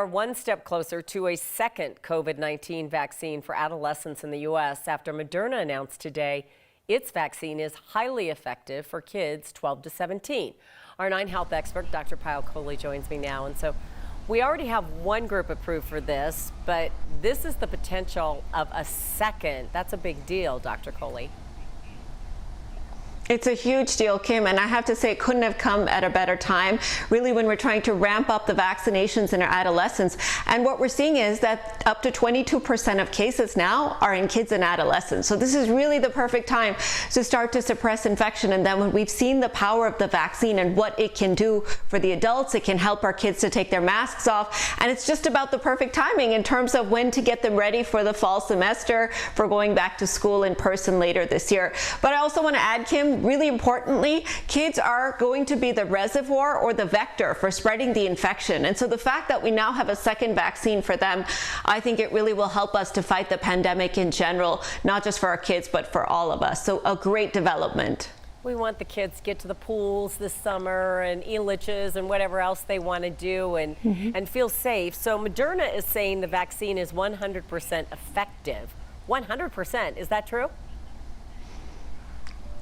Are one step closer to a second COVID-19 vaccine for adolescents in the U.S. after Moderna announced today its vaccine is highly effective for kids 12 to 17. Our 9 health expert, Dr. Payal Kohli, joins me now. And so we already have one group approved for this, but this is the potential of a second. That's a big deal, Dr. Kohli. It's a huge deal, Kim, and I have to say it couldn't have come at a better time, really, when we're trying to ramp up the vaccinations in our adolescents. And what we're seeing is that up to 22% of cases now are in kids and adolescents. So this is really the perfect time to start to suppress infection. And then when we've seen the power of the vaccine and what it can do for the adults, it can help our kids to take their masks off. And it's just about the perfect timing in terms of when to get them ready for the fall semester, for going back to school in person later this year. But I also want to add, Kim, really importantly, kids are going to be the reservoir or the vector for spreading the infection. And so the fact that we now have a second vaccine for them, I think it really will help us to fight the pandemic in general, not just for our kids, but for all of us. So a great development. We want the kids to get to the pools this summer and e-liches and whatever else they want to do and feel safe. So Moderna is saying the vaccine is 100% effective. 100%, is that true?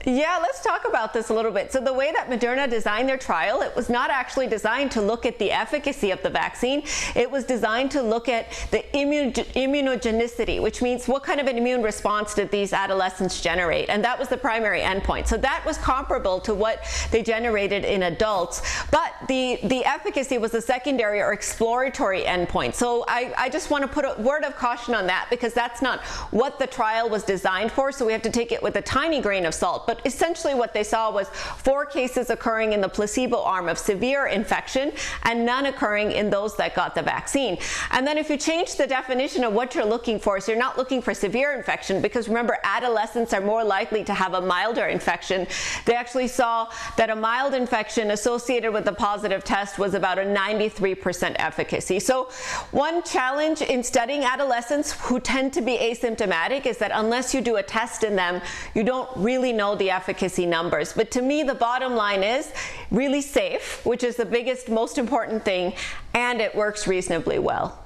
Yeah, let's talk about this a little bit. So the way that Moderna designed their trial, it was not actually designed to look at the efficacy of the vaccine. It was designed to look at the immunogenicity, which means what kind of an immune response did these adolescents generate? And that was the primary endpoint. So that was comparable to what they generated in adults. But the efficacy was a secondary or exploratory endpoint. So I just want to put a word of caution on that, because that's not what the trial was designed for. So we have to take it with a tiny grain of salt. But essentially what they saw was 4 cases occurring in the placebo arm of severe infection and none occurring in those that got the vaccine. And then if you change the definition of what you're looking for, so you're not looking for severe infection, because remember, adolescents are more likely to have a milder infection. They actually saw that a mild infection associated with a positive test was about a 93% efficacy. So one challenge in studying adolescents who tend to be asymptomatic is that unless you do a test in them, you don't really know the efficacy numbers. But to me, the bottom line is really safe, which is the biggest, most important thing, and it works reasonably well.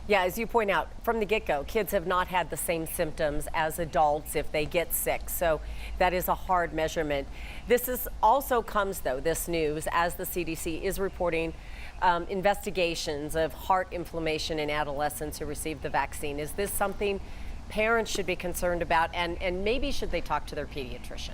Yeah, as you point out, from the get-go, kids have not had the same symptoms as adults if they get sick. So that is a hard measurement. This is also comes, though, this news, as the CDC is reporting investigations of heart inflammation in adolescents who received the vaccine. Is this something parents should be concerned about, and maybe should they talk to their pediatrician?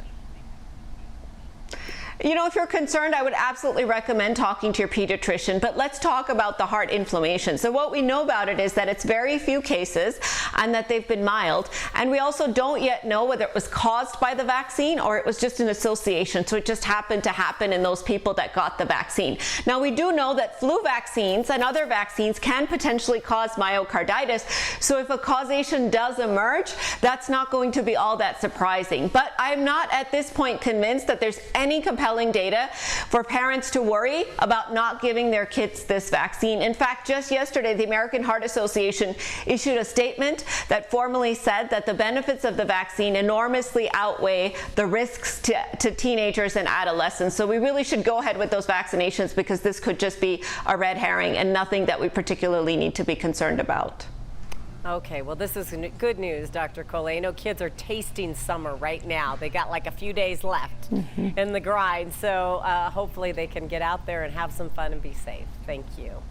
You know, if you're concerned, I would absolutely recommend talking to your pediatrician, but let's talk about the heart inflammation. So what we know about it is that it's very few cases and that they've been mild. And we also don't yet know whether it was caused by the vaccine or it was just an association. So it just happened to happen in those people that got the vaccine. Now, we do know that flu vaccines and other vaccines can potentially cause myocarditis. So if a causation does emerge, that's not going to be all that surprising. But I'm not at this point convinced that there's any compelling data for parents to worry about not giving their kids this vaccine. In fact, just yesterday, the American Heart Association issued a statement that formally said that the benefits of the vaccine enormously outweigh the risks to teenagers and adolescents. So we really should go ahead with those vaccinations, because this could just be a red herring and nothing that we particularly need to be concerned about. Okay, well, this is good news, Dr. Kohli. I know kids are tasting summer right now. They got like a few days left in the grind, so hopefully they can get out there and have some fun and be safe. Thank you.